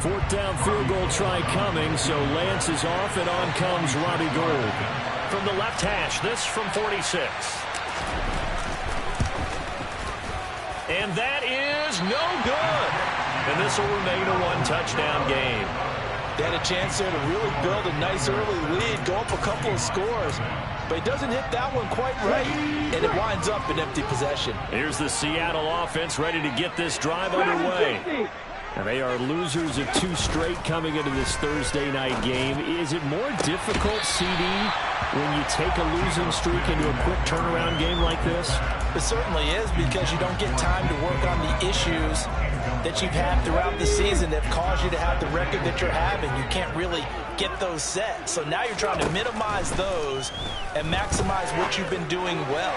Fourth down field goal try coming, so Lance is off, and on comes Robbie Gould. From the left hash, this from 46. And that is no good. And this will remain a one-touchdown game. They had a chance there to really build a nice early lead, go up a couple of scores. But he doesn't hit that one quite right, and it winds up an empty possession. Here's the Seattle offense ready to get this drive underway. And they are losers of 2 straight coming into this Thursday night game. Is it more difficult, CD, when you take a losing streak into a quick turnaround game like this? It certainly is, because you don't get time to work on the issues that you've had throughout the season that caused you to have the record that you're having. You can't really get those set. So now you're trying to minimize those and maximize what you've been doing well.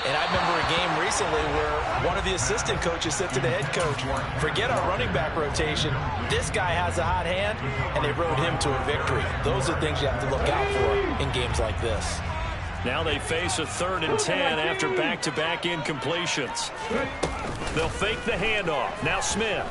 And I remember a game recently where one of the assistant coaches said to the head coach, forget our running back rotation. This guy has a hot hand, and they rode him to a victory. Those are things you have to look out for in games like this. Now they face a 3rd and 10 after back-to-back incompletions. They'll fake the handoff. Now Smith.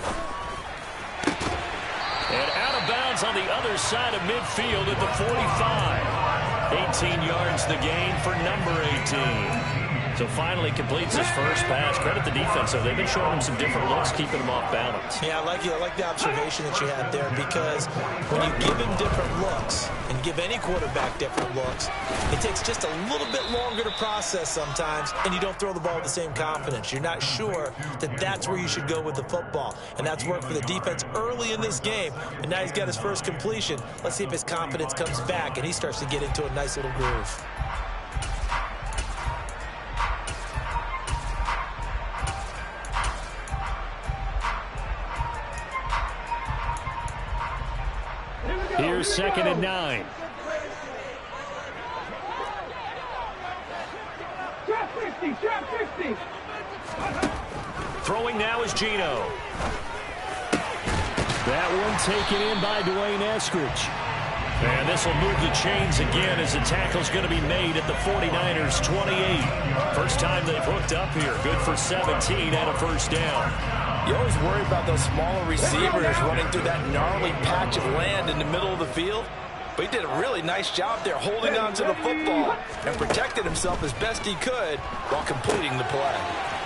And out of bounds on the other side of midfield at the 45. 18 yards the gain for number 18. So finally completes his first pass. Credit the defense, though. They've been showing him some different looks, keeping him off balance. Yeah, I like the observation that you had there, because when you give him different looks and give any quarterback different looks, it takes just a little bit longer to process sometimes, and you don't throw the ball with the same confidence. You're not sure that that's where you should go with the football, and that's worked for the defense early in this game, and now he's got his first completion. Let's see if his confidence comes back and he starts to get into a nice little groove. Here's 2nd and 9. Throwing now is Gino. That one taken in by Dwayne Eskridge. And this will move the chains again as the tackle's going to be made at the 49ers 28. First time they've hooked up here. Good for 17 and a first down. You always worry about those smaller receivers running through that gnarly patch of land in the middle of the field. But he did a really nice job there holding on to the football and protected himself as best he could while completing the play.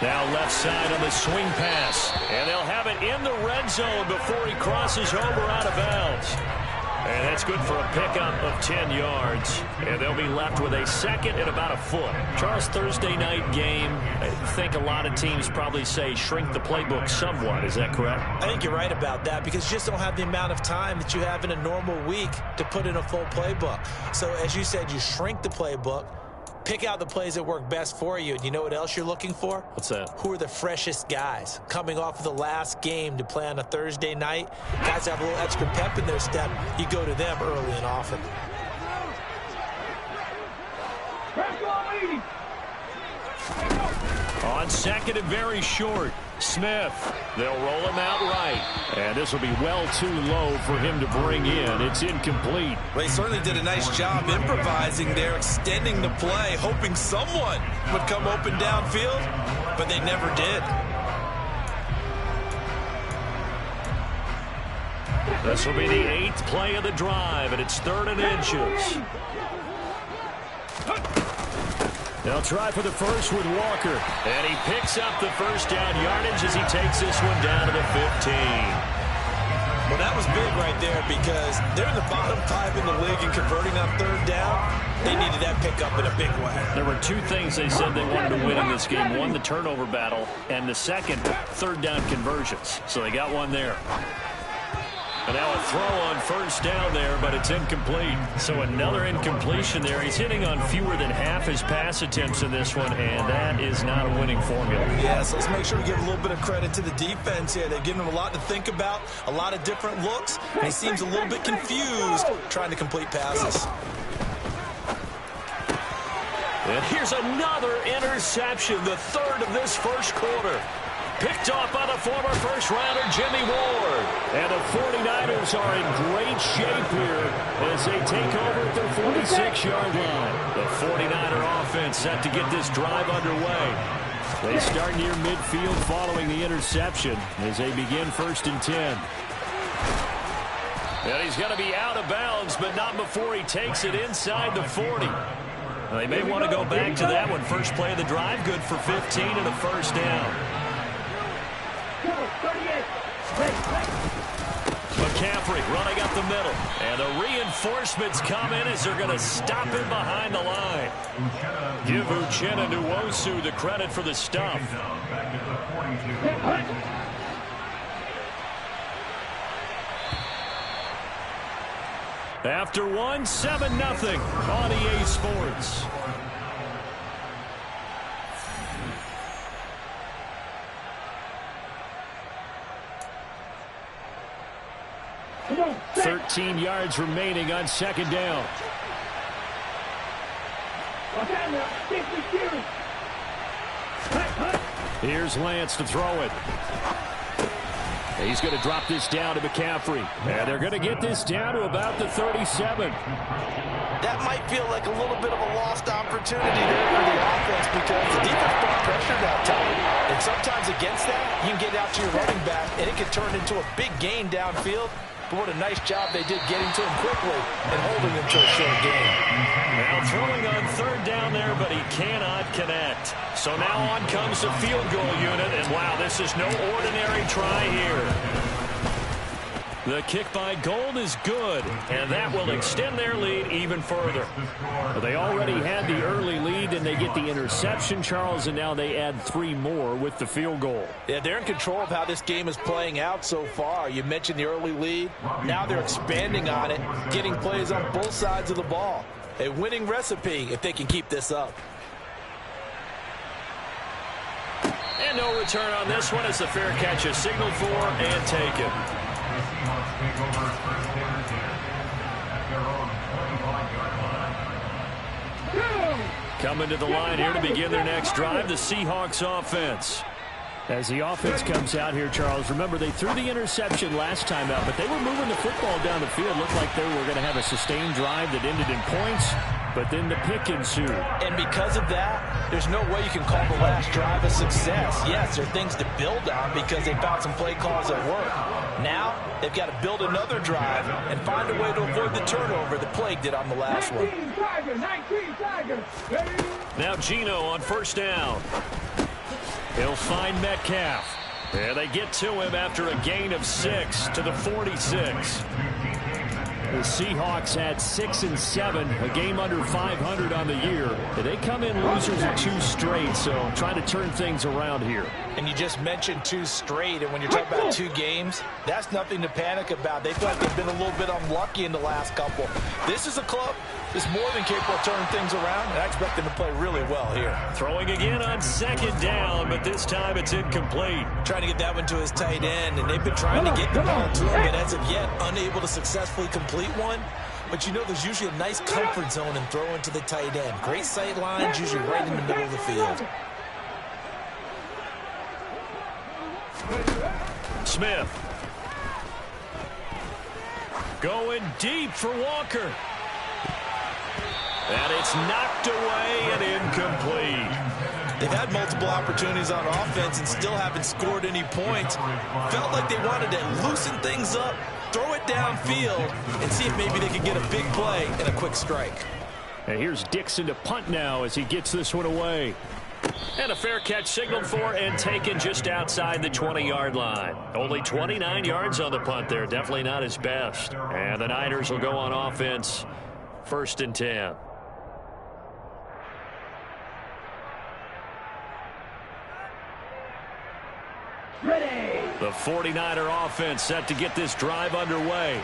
Now left side on the swing pass. And they'll have it in the red zone before he crosses over out of bounds. And that's good for a pickup of 10 yards. And they'll be left with a 2nd and about a foot. Charles, Thursday night game, I think a lot of teams probably say shrink the playbook somewhat. Is that correct? I think you're right about that, because you just don't have the amount of time that you have in a normal week to put in a full playbook. So as you said, you shrink the playbook, pick out the plays that work best for you. And you know what else you're looking for? What's that? Who are the freshest guys coming off of the last game to play on a Thursday night? Guys have a little extra pep in their step. You go to them early and often. On 2nd and very short, Smith. They'll roll him out right. And this will be well too low for him to bring in. It's incomplete. Well, he certainly did a nice job improvising there, extending the play, hoping someone would come open downfield, but they never did. This will be the 8th play of the drive, and it's 3rd and inches. They'll try for the first with Walker. And he picks up the first down yardage as he takes this one down to the 15. Well, that was big right there, because they're in the bottom 5 in the league in converting on 3rd down. They needed that pickup in a big way. There were 2 things they said they wanted to win in this game. One, the turnover battle, and the second, 3rd down conversions. So they got one there. And now a throw on first down there, but it's incomplete. So another incompletion there. He's hitting on fewer than half his pass attempts in this one, and that is not a winning formula. Yeah, so let's make sure we give a little bit of credit to the defense here. They're giving him a lot to think about, a lot of different looks, and he seems a little bit confused trying to complete passes. And here's another interception, the 3rd of this first quarter. Picked off by the former first-rounder Jimmy Ward. And the 49ers are in great shape here as they take over at their 46-yard line. The 49er offense set to get this drive underway. They start near midfield following the interception as they begin 1st and 10. And he's going to be out of bounds, but not before he takes it inside the 40. They may want to go back to that one. First play of the drive, good for 15 and a first down. McCaffrey running up the middle. And the reinforcements come in as they're going to stop him behind the line. Give Uchenna Nwosu the credit for the stuff. After one, 7-0 on EA Sports. Come on, 13 yards remaining on second down. Here's Lance to throw it. He's going to drop this down to McCaffrey. And they're going to get this down to about the 37. That might feel like a little bit of a lost opportunity there for the offense because the defense brought pressure that time. And sometimes against that, you can get out to your running back, and it can turn into a big gain downfield. But what a nice job they did getting to him quickly and holding him to a short gain. Now throwing on third down there, but he cannot connect. So now on comes the field goal unit, and wow, this is no ordinary try here. The kick by Gold is good, and that will extend their lead even further. Well, they already had the early lead, and they get the interception, Charles, and now they add 3 more with the field goal. Yeah, they're in control of how this game is playing out so far. You mentioned the early lead. Now they're expanding on it, getting plays on both sides of the ball. A winning recipe if they can keep this up. And no return on this one as the fair catch is signaled for and taken. Coming to the line here to begin their next drive, the Seahawks offense. As the offense comes out here, Charles, remember they threw the interception last time out, but they were moving the football down the field. Looked like they were going to have a sustained drive that ended in points, but then the pick ensued. And because of that, there's no way you can call the last drive a success. Yes, there are things to build on because they found some play calls that work. Now, they've got to build another drive and find a way to avoid the turnover that plagued it on the last one. Now Geno on first down. He'll find Metcalf. And they get to him after a gain of 6 to the 46. The Seahawks had 6 and 7, a game under 500 on the year. They come in losers of 2 straight, so trying to turn things around here. And you just mentioned 2 straight, and when you're talking about 2 games, that's nothing to panic about. They feel like they've been a little bit unlucky in the last couple. This is a club that's more than capable of turning things around, and I expect them to play really well here. Throwing again on second down, but this time it's incomplete. Trying to get that one to his tight end, and they've been trying to get the ball to him, but as of yet, unable to successfully complete one. But you know there's usually a nice comfort zone in throwing to the tight end. Great sight lines, usually right in the middle of the field. Smith. Going deep for Walker. And it's knocked away and incomplete. They've had multiple opportunities on offense and still haven't scored any points. Felt like they wanted to loosen things up, throw it downfield, and see if maybe they could get a big play and a quick strike. And here's Dixon to punt now as he gets this one away. And a fair catch signaled for and taken just outside the 20-yard line. Only 29 yards on the punt there. Definitely not his best. And the Niners will go on offense. 1st and 10. The 49er offense set to get this drive underway.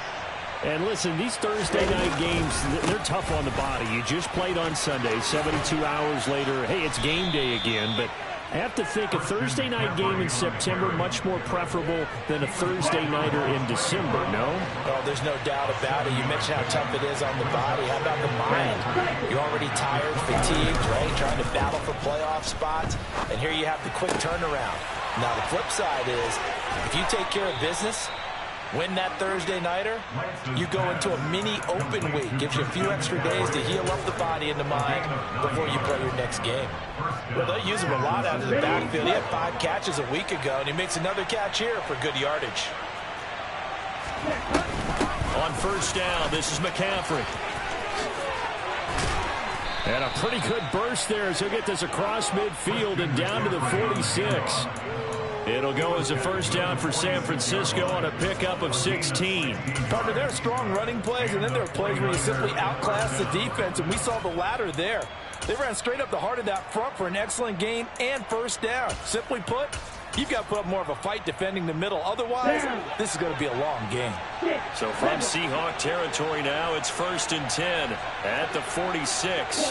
And listen, these Thursday night games, they're tough on the body. You just played on Sunday, 72 hours later. Hey, it's game day again, but I have to think a Thursday night game in September much more preferable than a Thursday nighter in December, no? Oh, there's no doubt about it. You mentioned how tough it is on the body. How about the mind? You're already tired, fatigued, right? Trying to battle for playoff spots. And here you have the quick turnaround. Now, the flip side is, if you take care of business, win that Thursday nighter, you go into a mini open week. Gives you a few extra days to heal up the body and the mind before you play your next game. Well, they use him a lot out of the backfield. He had 5 catches a week ago, and he makes another catch here for good yardage. On first down, this is McCaffrey. And a pretty good burst there as he'll get this across midfield and down to the 46. It'll go as a first down for San Francisco on a pickup of 16. Partner, there are strong running plays, and then there are plays where you simply outclass the defense, and we saw the latter there. They ran straight up the heart of that front for an excellent gain and first down. Simply put, you've got to put up more of a fight defending the middle. Otherwise, this is going to be a long game. So from Seahawk territory now, it's 1st and 10 at the 46.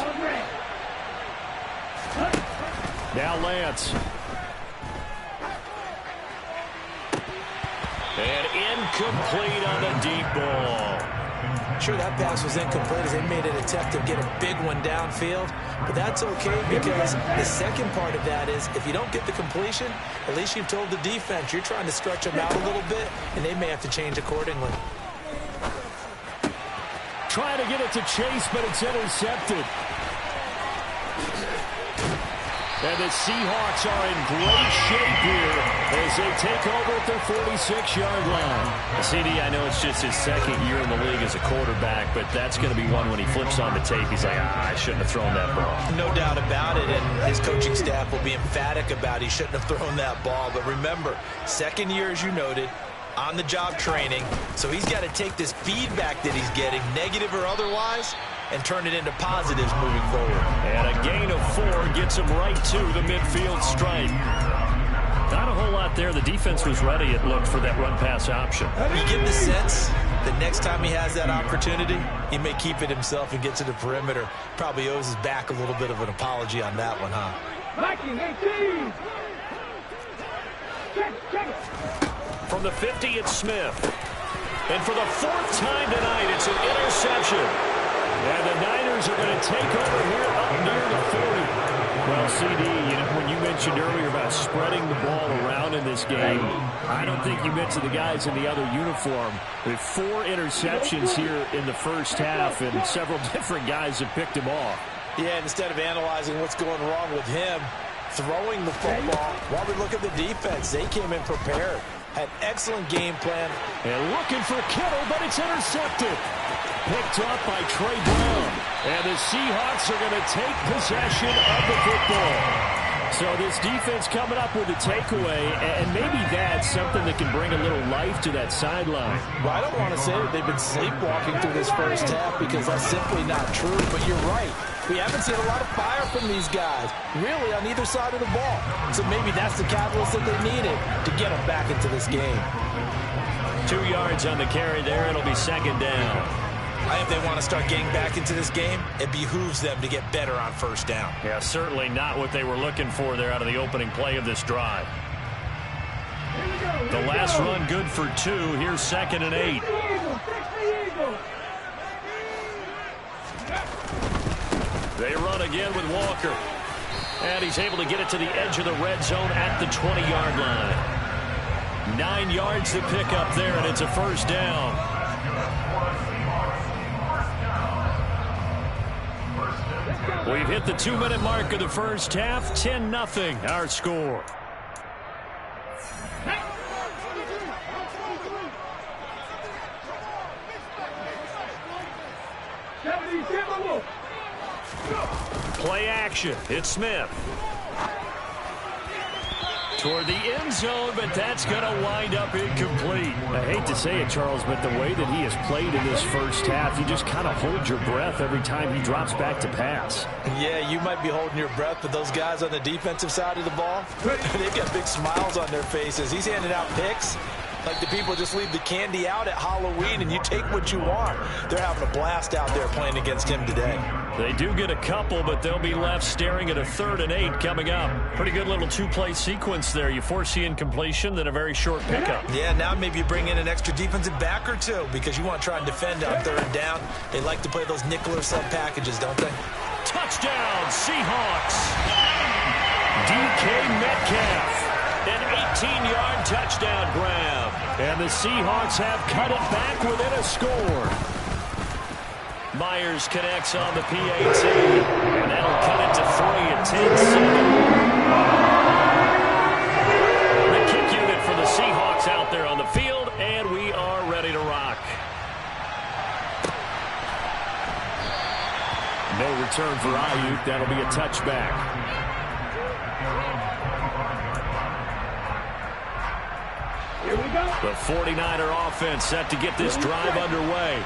Now Lance. And incomplete on the deep ball. Sure, that pass was incomplete as they made an attempt to get a big one downfield, but that's okay because the second part of that is if you don't get the completion, at least you've told the defense you're trying to stretch them out a little bit, and they may have to change accordingly. Trying to get it to Chase, but it's intercepted. And the Seahawks are in great shape here as they take over at their 46-yard line. CD, I know it's just his second year in the league as a quarterback, but that's going to be one when he flips on the tape. He's like, I shouldn't have thrown that ball. No doubt about it, and his coaching staff will be emphatic about he shouldn't have thrown that ball. But remember, second year, as you noted, on-the-job training, so he's got to take this feedback that he's getting, negative or otherwise, and turn it into positives moving forward. And a gain of 4 gets him right to the midfield stripe. Not a whole lot there. The defense was ready, it looked, for that run-pass option. You get the sense that next time he has that opportunity, he may keep it himself and get to the perimeter. Probably owes his back a little bit of an apology on that one, huh? Viking 18. Check. From the 50, it's Smith. And for the 4th time tonight, it's an interception. And the Niners are going to take over here up near the 40. Well, CD, when you mentioned earlier about spreading the ball around in this game, I don't think you mentioned the guys in the other uniform. With 4 interceptions here in the first half, and several different guys have picked him off. Yeah, instead of analyzing what's going wrong with him, throwing the football, while we look at the defense, they came in prepared. Had excellent game plan. And looking for Kittle, but it's intercepted. Picked up by Trey Brown. And the Seahawks are going to take possession of the football. So this defense coming up with a takeaway, and maybe that's something that can bring a little life to that sideline. Well, I don't want to say that they've been sleepwalking through this first half because that's simply not true, but you're right. We haven't seen a lot of fire from these guys, really, on either side of the ball. So maybe that's the catalyst that they needed to get them back into this game. 2 yards on the carry there. It'll be 2nd down. If they want to start getting back into this game, it behooves them to get better on first down. Yeah, certainly not what they were looking for there out of the opening play of this drive. The last run good for 2. Here's 2nd and 8. They run again with Walker. And he's able to get it to the edge of the red zone at the 20-yard line. 9 yards to pick up there, and it's a first down. We've hit the 2-minute mark of the first half. 10-0, our score. Play action. It's Smith. Toward the end zone, but that's going to wind up incomplete. I hate to say it, Charles, but the way that he has played in this first half, you just kind of hold your breath every time he drops back to pass. Yeah, you might be holding your breath, but those guys on the defensive side of the ball, they've got big smiles on their faces. He's handing out picks like the people just leave the candy out at Halloween and you take what you want. They're having a blast out there playing against him today. They do get a couple, but they'll be left staring at a 3rd and 8 coming up. Pretty good little 2-play sequence there. You force the incompletion, then a very short pickup. Yeah, now maybe you bring in an extra defensive back or 2 because you want to try and defend on 3rd down. They like to play those nickel or sub packages, don't they? Touchdown, Seahawks. DK Metcalf. An 18-yard touchdown grab. And the Seahawks have cut it back within a score. Myers connects on the PAT. And that'll cut it to 3 at 10-7. The kick unit for the Seahawks out there on the field, and we are ready to rock. return for Ayuk. That'll be a touchback. Here we go. The 49er offense set to get this drive underway.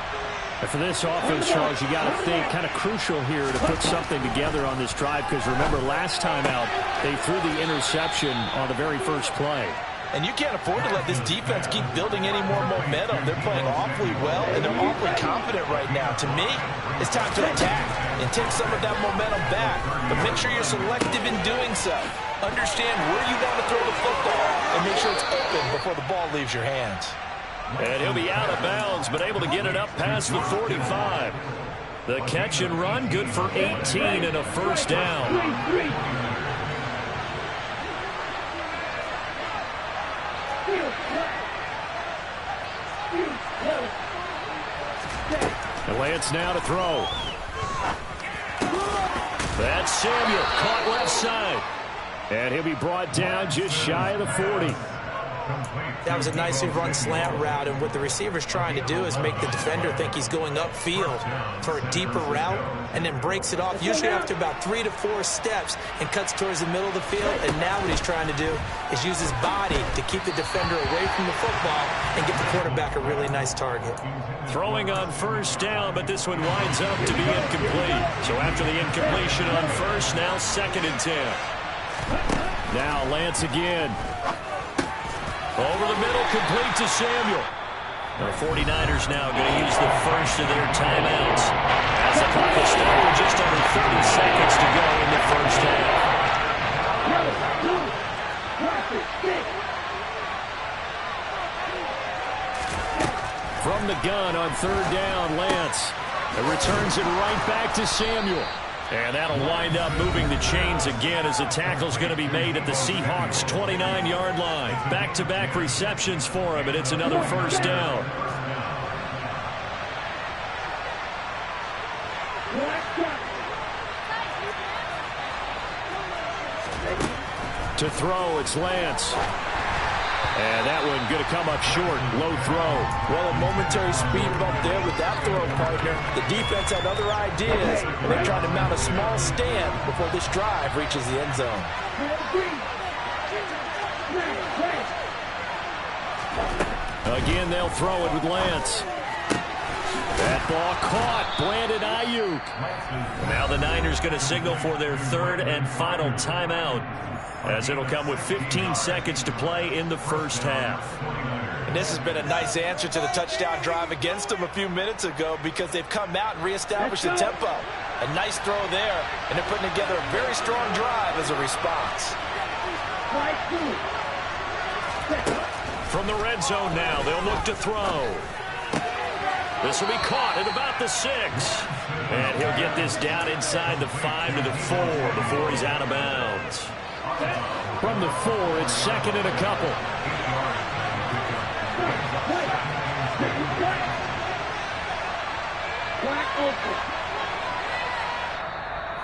And for this offense, Charles, you got to think kind of crucial here to put something together on this drive, because remember last time out they threw the interception on the very first play. And you can't afford to let this defense keep building any more momentum. They're playing awfully well, and they're awfully confident right now. To me, it's time to attack and take some of that momentum back. But make sure you're selective in doing so. Understand where you want to throw the football, and make sure it's open before the ball leaves your hands. And he'll be out of bounds, but able to get it up past the 45. The catch and run, good for 18 and a first down. And Lance now to throw. That's Samuel, caught left side. And he'll be brought down just shy of the 40. That was a nicely run slant route, and what the receiver's trying to do is make the defender think he's going upfield for a deeper route, and then breaks it off, usually after about 3 to 4 steps, and cuts towards the middle of the field. And now what he's trying to do is use his body to keep the defender away from the football and get the quarterback a really nice target. Throwing on first down, but this one winds up to be incomplete. So after the incompletion on first, now 2nd and 10. Now Lance again. Over the middle, complete to Samuel. The 49ers now going to use the first of their timeouts as the clock is started with just under 30 seconds to go in the first half. From the gun on 3rd down, Lance. It returns it right back to Samuel. And that'll wind up moving the chains again as the tackle's going to be made at the Seahawks' 29-yard line. Back-to-back receptions for him, and it's another first down. To throw, it's Lance. And that one going to come up short. Low throw. Well, a momentary speed bump there with that throw, partner. The defense had other ideas, and they tried to mount a small stand before this drive reaches the end zone. Again, they'll throw it with Lance. That ball caught. Brandon Ayuk. Now the Niners going to signal for their 3rd and final timeout, as it'll come with 15 seconds to play in the first half. And this has been a nice answer to the touchdown drive against them a few minutes ago, because they've come out and reestablished the tempo. A nice throw there, and they're putting together a very strong drive as a response. From the red zone now, they'll look to throw. This will be caught at about the 6. And he'll get this down inside the 5 to the 4 before he's out of bounds. From the 4, it's 2nd and a couple.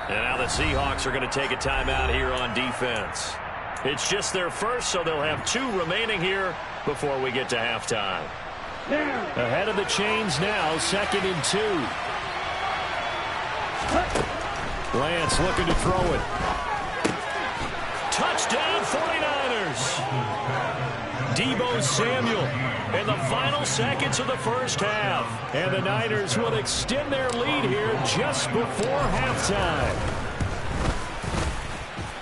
And now the Seahawks are going to take a timeout here on defense. It's just their first, so they'll have 2 remaining here before we get to halftime. Ahead of the chains now, 2nd and 2. Lance looking to throw it. Touchdown 49ers. Deebo Samuel in the final seconds of the first half. And the Niners will extend their lead here just before halftime.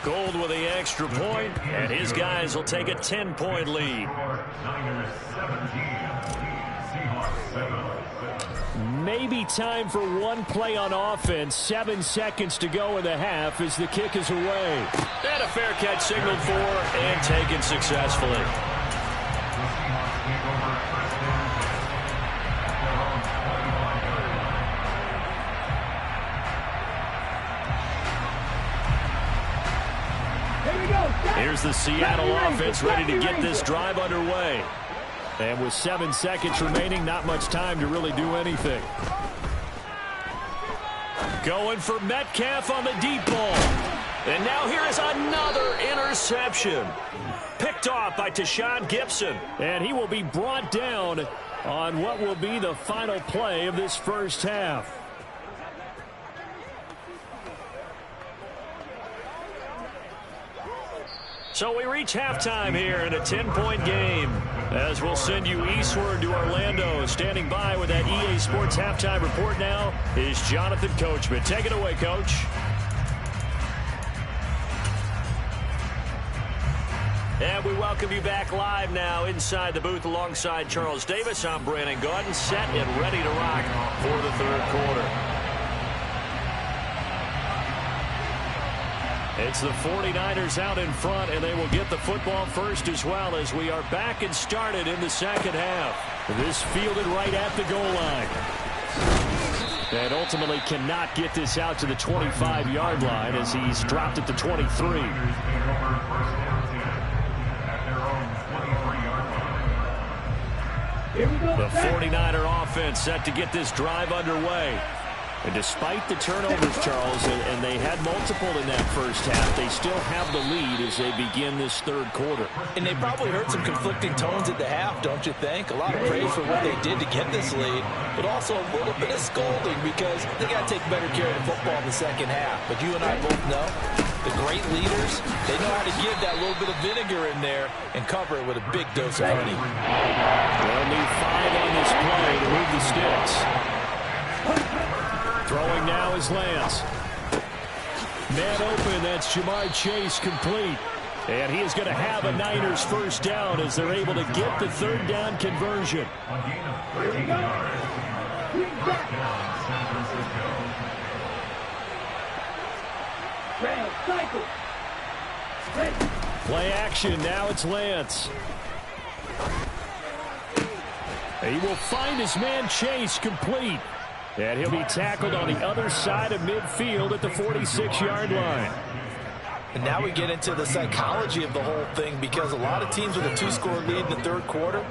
Gold with the extra point, and his guys will take a 10-point lead. Maybe time for one play on offense. 7 seconds to go in the half as the kick is away. And a fair catch signaled for and taken successfully. Here's the Seattle offense ready to get this drive underway. And with 7 seconds remaining, not much time to really do anything. Going for Metcalf on the deep ball. And now here is another interception. Picked off by Tashawn Gibson. And he will be brought down on what will be the final play of this first half. So we reach halftime here in a 10-point game. As we'll send you eastward to Orlando. Standing by with that EA Sports halftime report now is Jonathan Coachman. Take it away, Coach. And we welcome you back live now inside the booth alongside Charles Davis. I'm Brandon Gaudin, set and ready to rock for the third quarter. It's the 49ers out in front, and they will get the football first as well as we are back and started in the second half. This fielded right at the goal line. And ultimately cannot get this out to the 25-yard line as he's dropped at the 23. The 49er offense set to get this drive underway. And despite the turnovers, Charles, and they had multiple in that first half, they still have the lead as they begin this third quarter. And they probably heard some conflicting tones at the half, don't you think? A lot of praise for what they did to get this lead, but also a little bit of scolding because they got to take better care of the football in the second half. But you and I both know the great leaders, they know how to give that little bit of vinegar in there and cover it with a big dose of honey. They'll need 5 on this play to move the sticks. Throwing now is Lance. Man open, that's Jamar Chase complete. And he is going to have a Niners first down as they're able to get the third down conversion. Play action, now it's Lance. He will find his man Chase complete. And he'll be tackled on the other side of midfield at the 46-yard line. And now we get into the psychology of the whole thing because a lot of teams with a 2-score lead in the third quarter,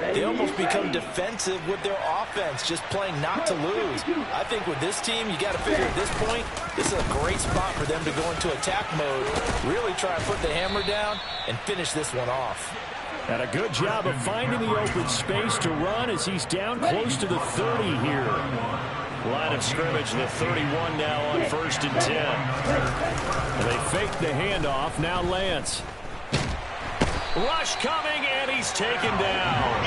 they almost become defensive with their offense, just playing not to lose. I think with this team, you got to figure at this point, this is a great spot for them to go into attack mode, really try and put the hammer down and finish this one off. And a good job of finding the open space to run as he's down close to the 30 here. Line of scrimmage, the 31 now on 1st and 10. And they fake the handoff. Now Lance. Rush coming, and he's taken down.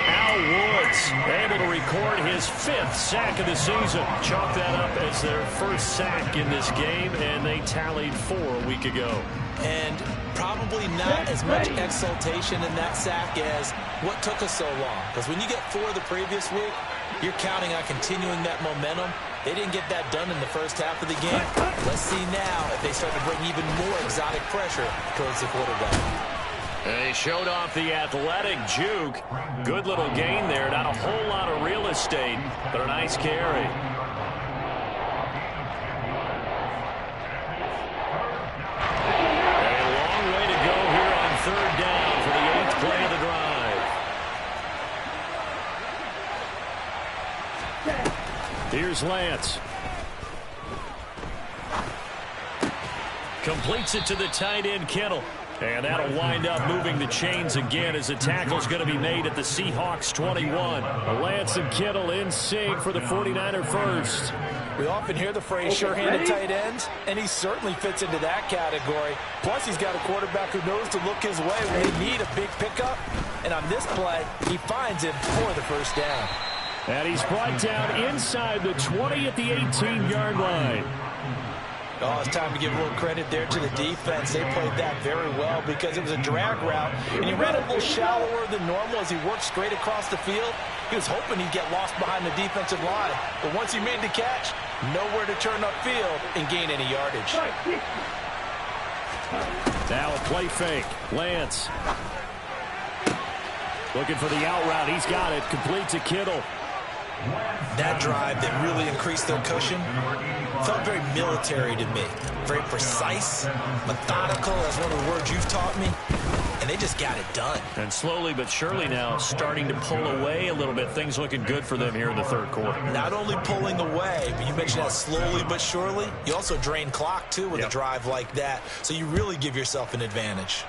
Al Woods able to record his 5th sack of the season. Chalk that up as their first sack in this game, and they tallied 4 a week ago. And probably not as much exultation in that sack as what took us so long. Because when you get 4 the previous week, you're counting on continuing that momentum. They didn't get that done in the first half of the game. Let's see now if they start to bring even more exotic pressure towards the quarterback. They showed off the athletic juke. Good little gain there. Not a whole lot of real estate, but a nice carry. A long way to go here on 3rd down for the 8th play of the drive. Here's Lance. Completes it to the tight end, Kittle. And that'll wind up moving the chains again as the tackle's going to be made at the Seahawks 21. Lance and Kittle in sync for the 49er first. We often hear the phrase sure-handed tight ends, and he certainly fits into that category. Plus, he's got a quarterback who knows to look his way when they need a big pickup. And on this play, he finds him for the first down. And he's brought down inside the 20 at the 18-yard line. Oh, it's time to give a little credit there to the defense. They played that very well because it was a drag route, and he ran a little shallower than normal as he worked straight across the field. He was hoping he'd get lost behind the defensive line, but once he made the catch, nowhere to turn upfield and gain any yardage. Now a play fake. Lance. Looking for the out route. He's got it. Complete to Kittle. That drive that really increased their cushion felt very military to me. Very precise, methodical, that's one of the words you've taught me. And they just got it done. And slowly but surely now starting to pull away a little bit. Things looking good for them here in the third quarter. Not only pulling away, but you mentioned that slowly but surely. You also drain clock, too, with a drive like that. So you really give yourself an advantage.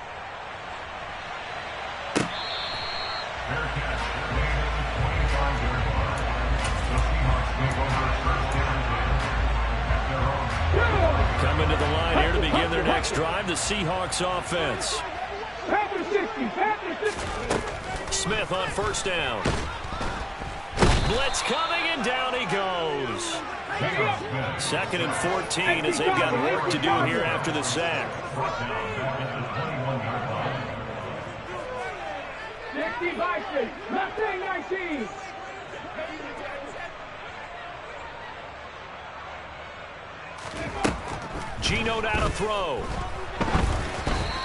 Coming to the line here to begin begin their next drive, the Seahawks offense. Panther 60, Panther 60. Smith on first down. Blitz coming, and down he goes. 2nd and 14 as they've got work to do here after the sack. 60 Bison, Mustang 19. Geno now to throw.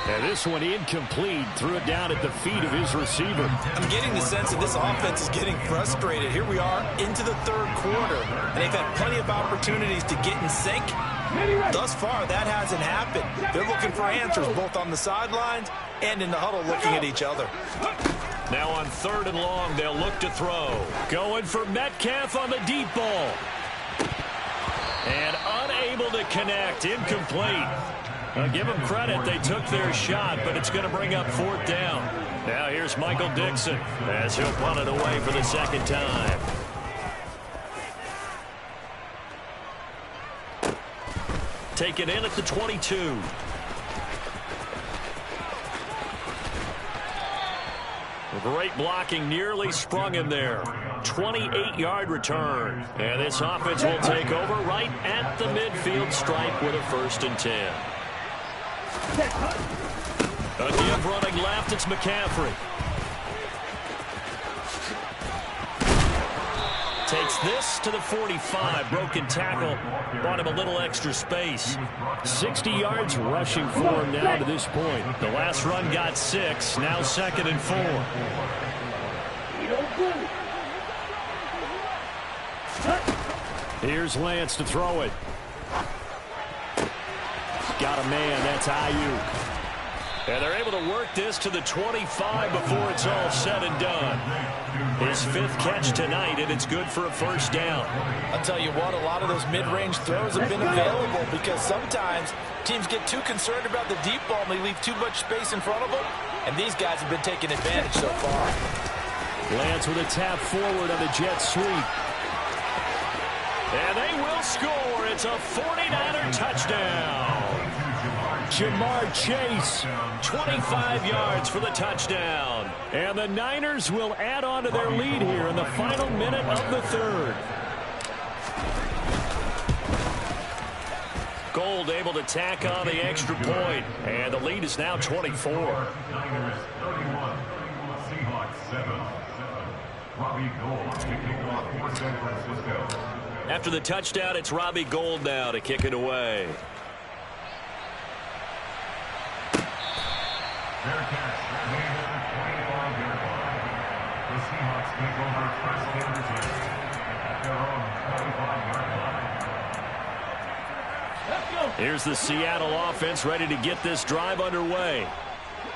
And this one incomplete. Threw it down at the feet of his receiver. I'm getting the sense that this offense is getting frustrated. Here we are into the 3rd quarter, and they've had plenty of opportunities to get in sync. Thus far, that hasn't happened. They're looking for answers both on the sidelines and in the huddle looking at each other. Now on 3rd and long, they'll look to throw. Going for Metcalf on the deep ball. And unable to connect. Incomplete. Give them credit. They took their shot, but it's going to bring up 4th down. Now here's Michael Dixon as he'll punt it away for the 2nd time. Take it in at the 22. Great blocking, nearly sprung him there. 28-yard return. And this offense will take over right at the midfield stripe with a 1st and 10. A give running left, it's McCaffrey. Takes this to the 45. Broken tackle. Bought him a little extra space. 60 yards rushing for him now to this point. The last run got 6. Now 2nd and 4. Here's Lance to throw it. Got a man. That's Ayuk. And they're able to work this to the 25 before it's all said and done. His 5th catch tonight, and it's good for a 1st down. I'll tell you what, a lot of those mid-range throws have been available because sometimes teams get too concerned about the deep ball and they leave too much space in front of them, and these guys have been taking advantage so far. Lance with a tap forward on the jet sweep. And they will score. It's a 49er touchdown. Jamar Chase. 25 yards for the touchdown. And the Niners will add on to their lead here in the final minute of the 3rd. Gold able to tack on the extra point. And the lead is now 24. Niners 31, Seahawks 7. Robbie Gould kicking off for San Francisco. After the touchdown, it's Robbie Gould now to kick it away. Fair catch, made at the 25-yard line. The Seahawks take over 1st and 10 at their own 25-yard line. Let's go. Here's the Seattle offense ready to get this drive underway.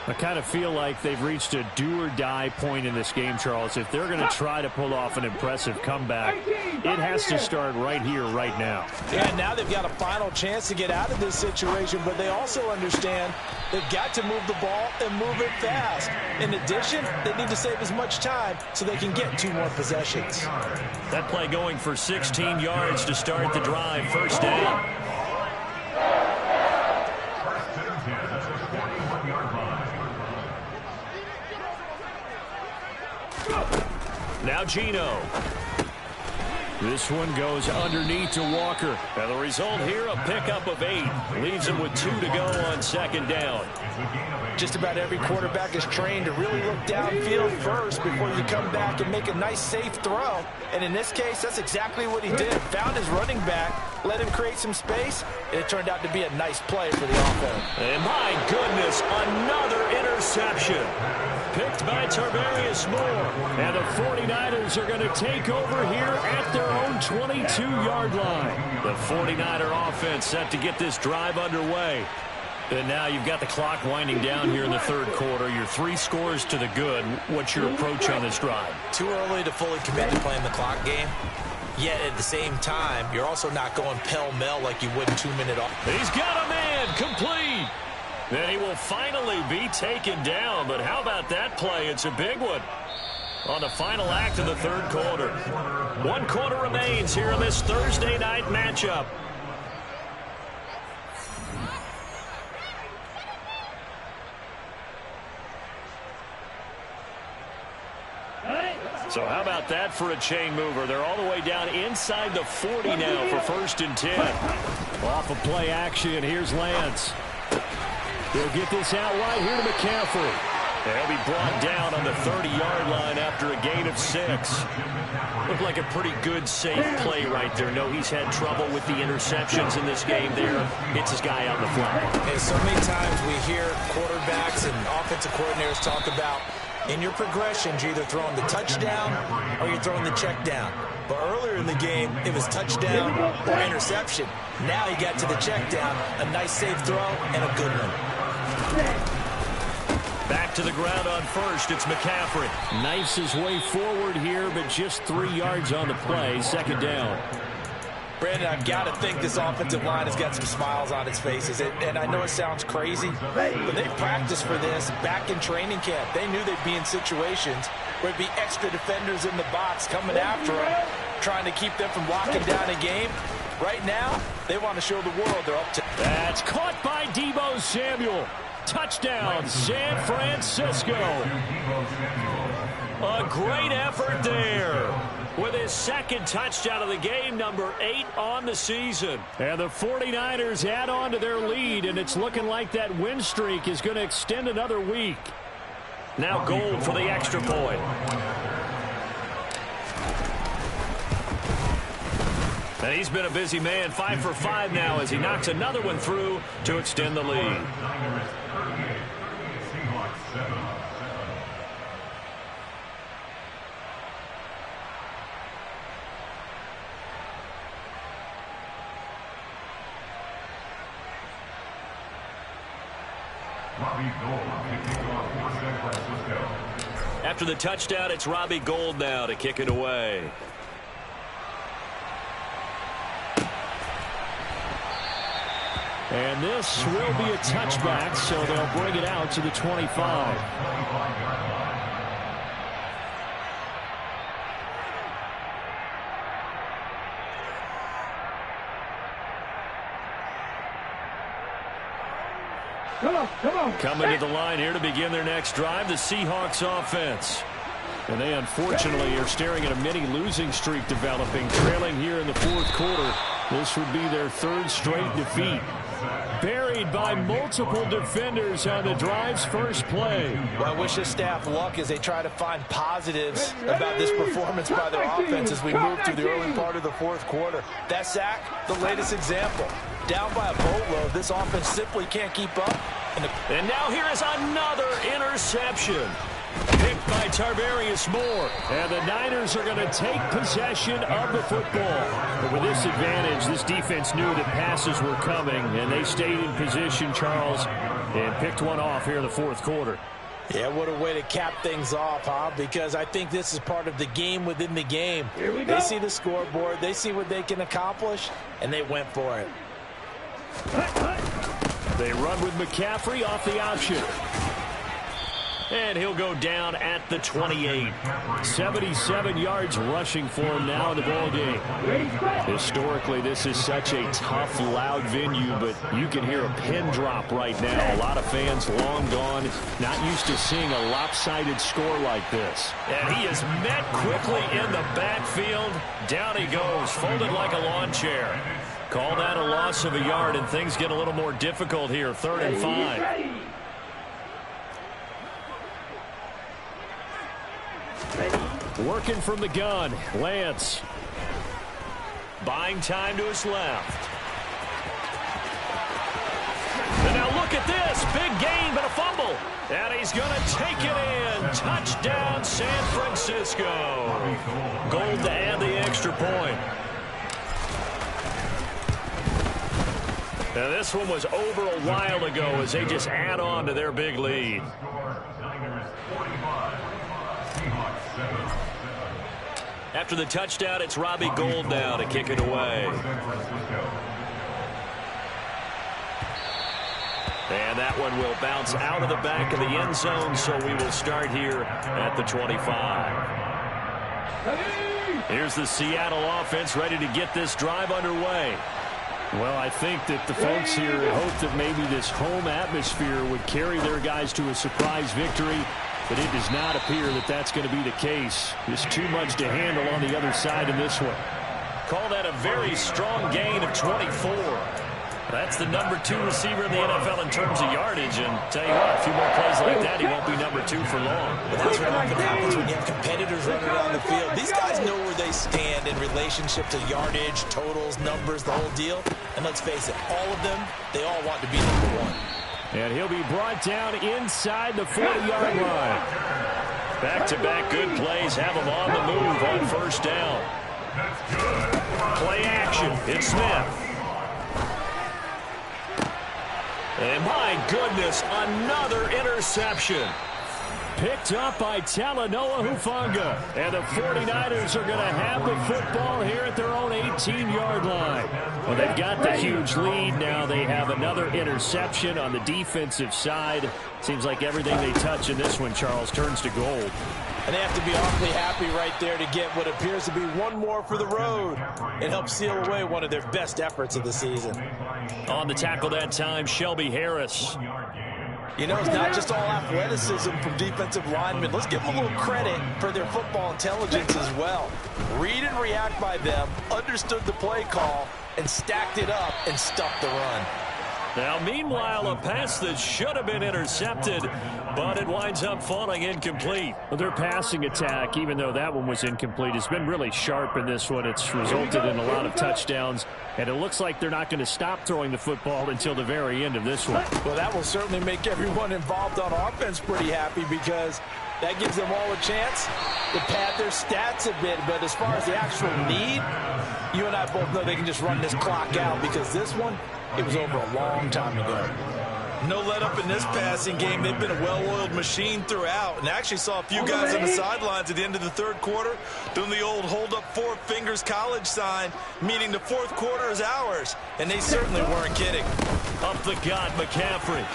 I kind of feel like they've reached a do-or-die point in this game, Charles. If they're going to try to pull off an impressive comeback, it has to start right here, right now. Yeah, now they've got a final chance to get out of this situation, but they also understand they've got to move the ball and move it fast. In addition, they need to save as much time so they can get 2 more possessions. That play going for 16 yards to start the drive. 1st down. Now Geno. This one goes underneath to Walker. And the result here, a pickup of 8. Leaves him with 2 to go on 2nd down. Just about every quarterback is trained to really look downfield first before you come back and make a nice, safe throw. And in this case, that's exactly what he did. Found his running back, let him create some space, and it turned out to be a nice play for the offense. And my goodness, another interception. Picked by Tarvarius Moore. And the 49ers are going to take over here at their own 22-yard line. The 49er offense set to get this drive underway. And now you've got the clock winding down here in the 3rd quarter. Your 3 scores to the good. What's your approach on this drive? Too early to fully commit to playing the clock game. Yet at the same time, you're also not going pell-mell like you would in 2-minute off. He's got a man complete. And he will finally be taken down. But how about that play? It's a big one on the final act of the 3rd quarter. 1 quarter remains here in this Thursday night matchup. So how about that for a chain mover? They're all the way down inside the 40 now for 1st and 10. Off of play action, here's Lance. He'll get this out right here to McCaffrey. He'll be brought down on the 30-yard line after a gain of 6. Looked like a pretty good, safe play right there. No, he's had trouble with the interceptions in this game there. Hits his guy out in the flat. And so many times we hear quarterbacks and offensive coordinators talk about in your progressions, you're either throwing the touchdown or you're throwing the check down. But earlier in the game, it was touchdown or interception. Now he got to the check down, a nice safe throw, and a good one. Back to the ground on 1st. It's McCaffrey. Knifes his way forward here, but just 3 yards on the play. 2nd down. Brandon, I've got to think this offensive line has got some smiles on its faces. And I know it sounds crazy, but they practiced for this back in training camp. They knew they'd be in situations where there'd be extra defenders in the box coming after them, trying to keep them from locking down a game. Right now, they want to show the world they're up to. That's caught by Deebo Samuel. Touchdown, San Francisco. A great effort there with his 2nd touchdown of the game, number 8 on the season. And the 49ers add on to their lead, and it's looking like that win streak is going to extend another week. Now Gold for the extra point. And he's been a busy man, 5 for 5 now as he knocks another one through to extend the lead. After the touchdown, it's Robbie Gould now to kick it away. And this will be a touchback, so they'll bring it out to the 25. Come on. Coming to the line here to begin their next drive, the Seahawks offense. And they unfortunately are staring at a mini losing streak developing, trailing here in the 4th quarter. This would be their 3rd straight defeat. Buried by multiple defenders on the drive's first play. Well, I wish this staff luck as they try to find positives about this performance by their offense as we move through the early part of the 4th quarter. That sack, the latest example. Down by a boatload, this offense simply can't keep up. And now here is another interception. Picked by Tarvarius Moore. And the Niners are going to take possession of the football. But with this advantage, this defense knew that passes were coming, and they stayed in position, Charles, and picked one off here in the 4th quarter. Yeah, what a way to cap things off, huh? Because I think this is part of the game within the game. They see the scoreboard, they see what they can accomplish, and they went for it. They run with McCaffrey off the option. And he'll go down at the 28. 77 yards rushing for him now in the ball game. Historically, this is such a tough, loud venue, but you can hear a pin drop right now. A lot of fans long gone, not used to seeing a lopsided score like this. And he is met quickly in the backfield. Down he goes, folded like a lawn chair. Call that a loss of a yard, and things get a little more difficult here. 3rd and 5. Working from the gun, Lance. Buying time to his left. And now look at this. Big gain, but a fumble. And he's going to take it in. Touchdown, San Francisco. Gold to add the extra point. Now this one was over a while ago as they just add on to their big lead. After the touchdown, it's Robbie Gould now to kick it away. And that one will bounce out of the back of the end zone, so we will start here at the 25. Here's the Seattle offense ready to get this drive underway. Well, I think that the folks here hope that maybe this home atmosphere would carry their guys to a surprise victory. but it does not appear that that's going to be the case. Just too much to handle on the other side in this one. Call that a very strong gain of 24. That's the number 2 receiver in the NFL in terms of yardage. And tell you what, a few more plays like that, he won't be number 2 for long. But that's what often happens when you have competitors running around the field. These guys know where they stand in relationship to yardage, totals, numbers, the whole deal. And let's face it, all of them, they all want to be number 1. And he'll be brought down inside the 40-yard line. Back-to-back good plays have him on the move on first down. Play action. It's Smith. And my goodness, another interception. Picked up by Talanoa Hufanga. And the 49ers are going to have the football here at their own 18-yard line. Well, they've got the huge lead. Now they have another interception on the defensive side. Seems like everything they touch in this one, Charles, turns to gold. And they have to be awfully happy right there to get what appears to be one more for the road and help seal away one of their best efforts of the season. On the tackle that time, Shelby Harris. You know, it's not just all athleticism from defensive linemen. Let's give them a little credit for their football intelligence as well. Read and react by them, understood the play call, and stacked it up and stuffed the run. Now, meanwhile, a pass that should have been intercepted, but it winds up falling incomplete. Well, their passing attack, even though that one was incomplete, has been really sharp in this one. It's resulted in a lot of touchdowns, and it looks like they're not going to stop throwing the football until the very end of this one. Well, that will certainly make everyone involved on offense pretty happy because that gives them all a chance to pad their stats a bit. But as far as the actual need, you and I both know they can just run this clock out because this one, it was over a long time ago. No let up in this passing game. They've been a well-oiled machine throughout. And I actually saw a few guys on the sidelines at the end of the third quarter doing the old hold up 4 fingers college sign, meaning the fourth quarter is ours. And they certainly weren't kidding. Up the gut, McCaffrey.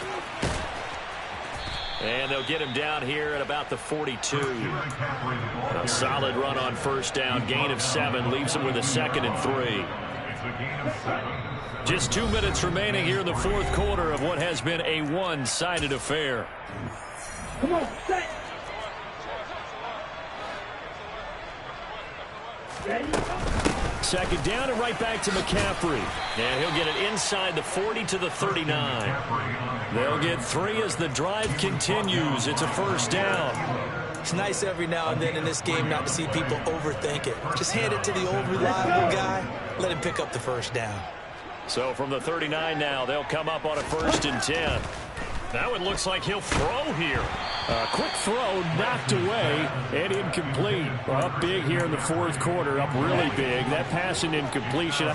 And they'll get him down here at about the 42. A solid run on first down. Gain of 7 leaves him with a 2nd and 3. Just 2 minutes remaining here in the fourth quarter of what has been a one-sided affair. Come on, set. Second down and right back to McCaffrey. And he'll get it inside the 40 to the 39. They'll get 3 as the drive continues. It's a first down. It's nice every now and then in this game not to see people overthink it. Just hand it to the old reliable guy. Let him pick up the first down. So from the 39 now, they'll come up on a 1st and 10. Now it looks like he'll throw here. Quick throw, knocked away, and incomplete. Up big here in the fourth quarter, up really big. That pass and incompletion,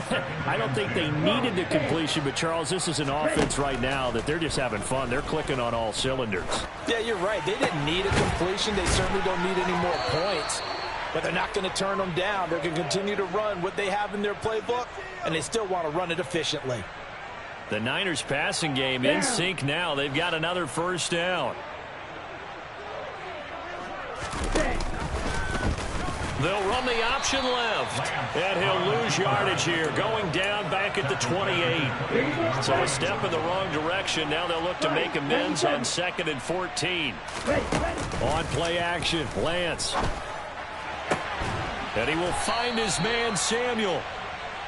I don't think they needed the completion, but Charles, this is an offense right now that they're just having fun. They're clicking on all cylinders. Yeah, you're right. They didn't need a completion. They certainly don't need any more points. But they're not going to turn them down. They're going to continue to run what they have in their playbook, and they still want to run it efficiently. The Niners passing game in sync now. They've got another first down. They'll run the option left. And he'll lose yardage here. Going down back at the 28. So a step in the wrong direction. Now they'll look to make amends on 2nd and 14. On play action, Lance. And he will find his man, Samuel.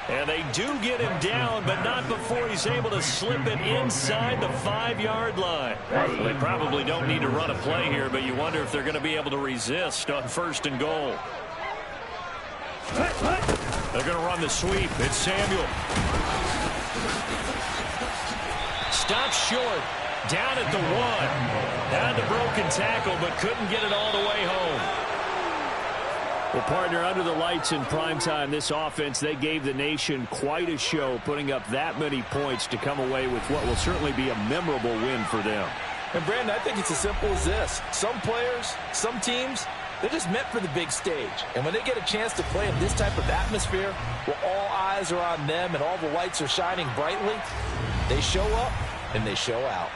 And they do get him down, but not before he's able to slip it inside the 5-yard line. Well, they probably don't need to run a play here, but you wonder if they're going to be able to resist on 1st and goal. They're going to run the sweep. It's Samuel. Stops short. Down at the 1. Had the broken tackle, but couldn't get it all the way home. Well, partner, under the lights in primetime, this offense, they gave the nation quite a show, putting up that many points to come away with what will certainly be a memorable win for them. And, Brandon, I think it's as simple as this. Some players, some teams, they're just meant for the big stage. And when they get a chance to play in this type of atmosphere, where all eyes are on them and all the lights are shining brightly, they show up and they show out.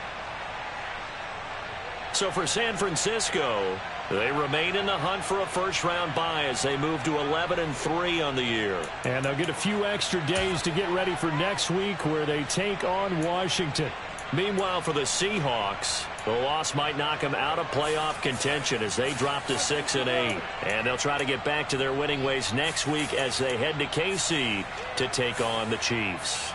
So for San Francisco, they remain in the hunt for a first-round bye as they move to 11-3 on the year. And they'll get a few extra days to get ready for next week where they take on Washington. Meanwhile, for the Seahawks, the loss might knock them out of playoff contention as they drop to 6-8. And they'll try to get back to their winning ways next week as they head to KC to take on the Chiefs.